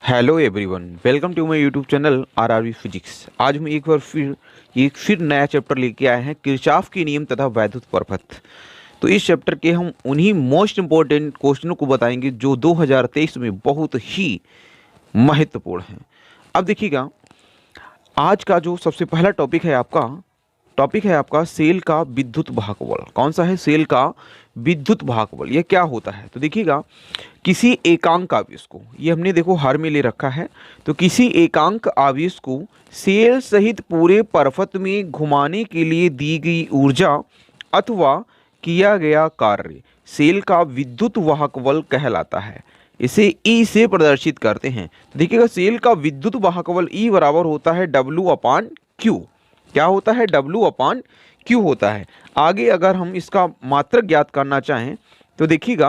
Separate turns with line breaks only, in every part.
Hello everyone, welcome to my YouTube channel RRB physics. आज हम एक बार फिर नया चैप्टर लेके आए हैं, किरचॉफ के नियम तथा वैद्युत प्रपथ। तो इस चैप्टर के हम उन्हीं मोस्ट इम्पोर्टेंट क्वेश्चनों को बताएंगे जो 2023 में बहुत ही महत्वपूर्ण हैं। अब देखिएगा, आज का जो सबसे पहला टॉपिक है आपका सेल का विद्युत वाहक बल। कौन सा है? सेल का विद्युत वाहक बल। ये क्या होता है? तो देखिएगा, किसी एकांक आवेश को, ये हमने देखो हर में ले रखा है, तो किसी एकांक आवेश को सेल सहित पूरे परपथ में घुमाने के लिए दी गई ऊर्जा अथवा किया गया कार्य सेल का विद्युत वाहक बल कहलाता है। इसे ई से प्रदर्शित करते हैं। तो देखिएगा, सेल का विद्युत वाहक बल ई बराबर होता है W/Q। क्या होता है? W/Q होता है। आगे अगर हम इसका मात्रक ज्ञात करना चाहें तो देखिएगा,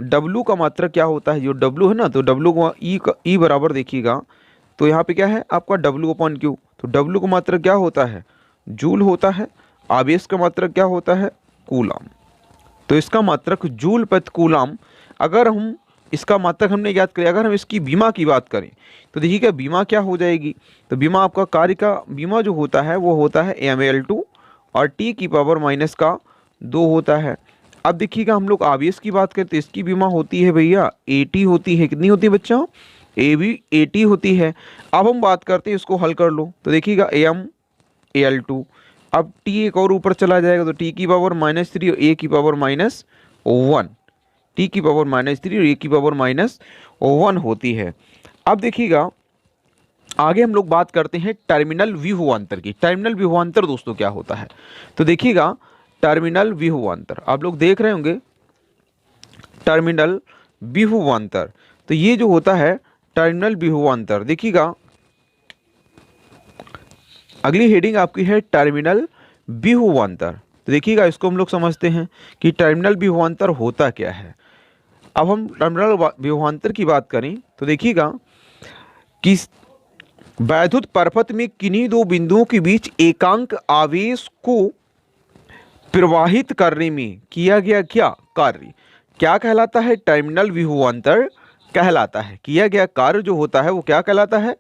W का मात्रक क्या होता है? जो W है ना, तो W को ई बराबर देखिएगा, तो यहाँ पे क्या है आपका W/Q। तो W का मात्रक क्या होता है? जूल होता है। आवेश का मात्रक क्या होता है? कूलाम। तो इसका मात्रक जूल प्रति कूलाम। अगर हम इसका मात्रक हमने ज्ञात किया, अगर हम इसकी बीमा की बात करें तो देखिएगा, बीमा क्या हो जाएगी? तो बीमा आपका कार्य का बीमा जो होता है वो होता है ml2 और T⁻² होता है। अब देखिएगा, हम लोग आवेश की बात करें तो इसकी बीमा होती है भैया 80 होती है। कितनी होती है बच्चों? ए भी 80 होती है। अब हम बात करते हैं, इसको हल कर लो तो देखिएगा ml2, अब T एक और ऊपर चला जाएगा तो T⁻³ और A⁻1, T⁻³ और A⁻1 होती है। अब देखिएगा, आगे हम लोग बात करते हैं टर्मिनल विभवांतर की। टर्मिनल विभवांतर दोस्तों क्या होता है? तो देखिएगा, टर्मिनल विभवांतर आप लोग देख रहे होंगे, टर्मिनल विभवांतर। तो ये जो होता है टर्मिनल विभवांतर, देखिएगा अगली हेडिंग आपकी है टर्मिनल विभवांतर। तो देखिएगा, इसको हम लोग समझते हैं कि टर्मिनल विभवांतर होता क्या है। अब हम टर्मिनल विभवांतर की बात करें तो देखिएगा कि वैद्युत परपथ में किन्हीं दो बिंदुओं के बीच एकांक आवेश को प्रवाहित करने में किया गया क्या कार्य क्या कहलाता है? टर्मिनल विभवांतर कहलाता है। किया गया कार्य जो होता है वो क्या कहलाता है?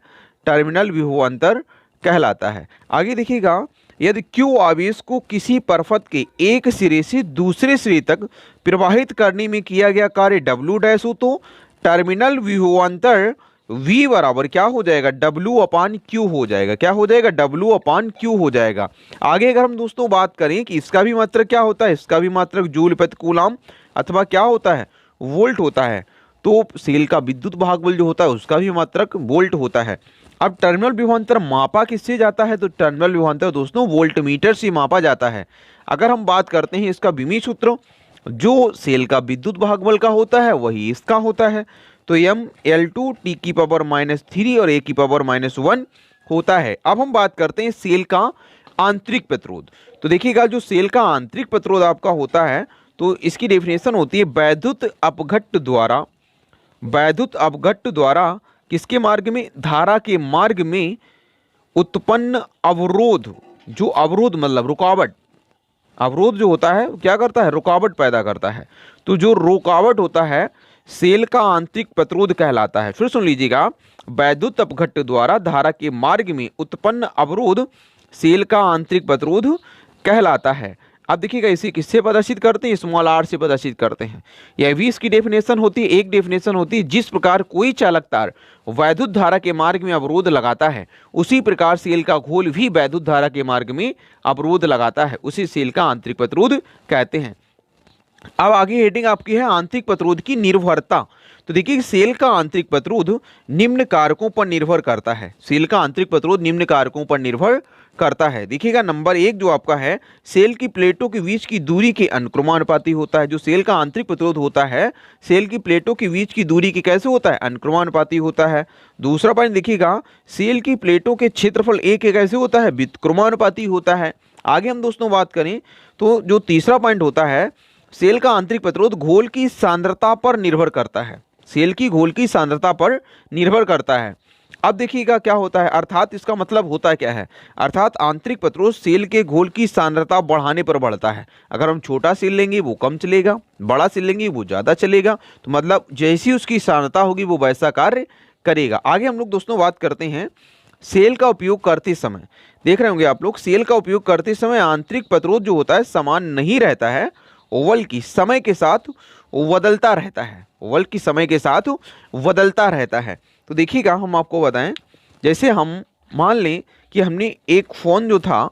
टर्मिनल विभवांतर कहलाता है। आगे देखिएगा, यदि Q आवेश को किसी परपथ के एक सिरे से दूसरे सिरे तक प्रवाहित करने में किया गया कार्य W' हो तो टर्मिनल विभवांतर V बराबर क्या हो जाएगा? W/Q हो जाएगा। क्या हो जाएगा? W/Q हो जाएगा। आगे अगर हम दोस्तों बात करें कि इसका भी मात्रक क्या होता है, इसका भी मात्रक जूल प्रति कूलाम अथवा क्या होता है? वोल्ट होता है। तो सेल का विद्युत वाहक बल जो होता है उसका भी मात्रक वोल्ट होता है। अब टर्मिनल विभवांतर मापा किससे जाता है? तो टर्मिनल विभवांतर दोस्तों वोल्टमीटर से मापा जाता है। अगर हम बात करते हैं इसका विमीय सूत्र, जो सेल का विद्युत वाहक बल का होता है वही इसका होता है। तो ml2 T⁻³ और A⁻1 होता है। अब हम बात करते हैं सेल का आंतरिक प्रतिरोध। तो देखिएगा, जो सेल का आंतरिक प्रतिरोध आपका होता है तो इसकी डेफिनेशन होती है वैद्युत अपघट्ट द्वारा किसके मार्ग में? धारा के मार्ग में उत्पन्न अवरोध। जो अवरोध मतलब रुकावट, अवरोध जो होता है क्या करता है? रुकावट पैदा करता है। तो जो रुकावट होता है सेल का आंतरिक प्रतिरोध कहलाता है। फिर सुन लीजिएगा, वैद्युत अपघट्ट द्वारा धारा के मार्ग में उत्पन्न अवरोध सेल का आंतरिक प्रतिरोध कहलाता है। अब देखिएगा, इसे किससे प्रदर्शित करते हैं? स्मॉल r से प्रदर्शित करते हैं। यह भी इसकी डेफिनेशन होती है। एक डेफिनेशन होती है, जिस प्रकार कोई चालक तार वैद्युत धारा के मार्ग में अवरोध लगाता है उसी प्रकार सेल का घोल भी वैद्युत धारा के मार्ग में अवरोध लगाता है, उसी सेल का आंतरिक प्रतिरोध कहते हैं। अब आगे हेडिंग आपकी है आंतरिक प्रतिरोध की निर्भरता। तो देखिए, सेल का आंतरिक प्रतिरोध निम्न कारकों पर निर्भर करता है। सेल का आंतरिक प्रतिरोध निम्न कारकों पर निर्भर करता है। देखिएगा, नंबर 1 जो आपका है, सेल की प्लेटों के बीच की दूरी के अनुक्रमानुपाती होता है। जो सेल का आंतरिक प्रतिरोध होता है सेल की प्लेटों के बीच की दूरी के कैसे होता है? अनुक्रमानुपाती होता है। दूसरा पॉइंट देखिएगा, सेल की प्लेटों के क्षेत्रफल A के कैसे होता है? व्युत्क्रमानुपाती होता है। आगे हम दोस्तों बात करें तो जो तीसरा पॉइंट होता है, सेल का आंतरिक प्रतिरोध घोल की सांद्रता पर निर्भर करता है। सेल की घोल की सांद्रता पर निर्भर करता है। अब देखिएगा क्या होता है, अर्थात इसका मतलब होता क्या है? अर्थात आंतरिक प्रतिरोध सेल के घोल की सांद्रता बढ़ाने पर बढ़ता है। अगर हम छोटा सेल लेंगे वो कम चलेगा, बड़ा सेल लेंगे वो ज़्यादा चलेगा। तो मतलब जैसी उसकी सांद्रता होगी वो वैसा कार्य करेगा। आगे हम लोग दोस्तों बात करते हैं सेल का उपयोग करते समय। देख रहे होंगे आप लोग, सेल का उपयोग करते समय आंतरिक प्रतिरोध जो होता है समान नहीं रहता है, बल्कि समय के साथ बदलता रहता है, बल्कि समय के साथ बदलता रहता है। तो देखिएगा, हम आपको बताएं, जैसे हम मान लें कि हमने एक फ़ोन जो था,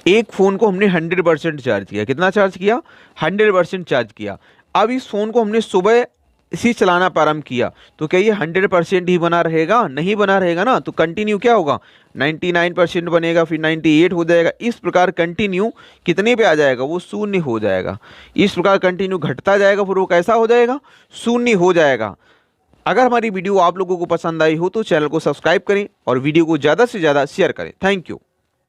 एक फ़ोन को हमने 100% चार्ज किया। कितना चार्ज किया? 100% चार्ज किया। अब इस फ़ोन को हमने सुबह इसी चलाना प्रारंभ किया, तो क्या ये 100% ही बना रहेगा? नहीं बना रहेगा ना। तो कंटिन्यू क्या होगा? 99% बनेगा, फिर 98 हो जाएगा। इस प्रकार कंटिन्यू कितने पे आ जाएगा? वो शून्य हो जाएगा। इस प्रकार कंटिन्यू घटता जाएगा, फिर वो कैसा हो जाएगा? शून्य हो जाएगा। अगर हमारी वीडियो आप लोगों को पसंद आई हो तो चैनल को सब्सक्राइब करें और वीडियो को ज़्यादा से ज़्यादा शेयर करें। Thank you.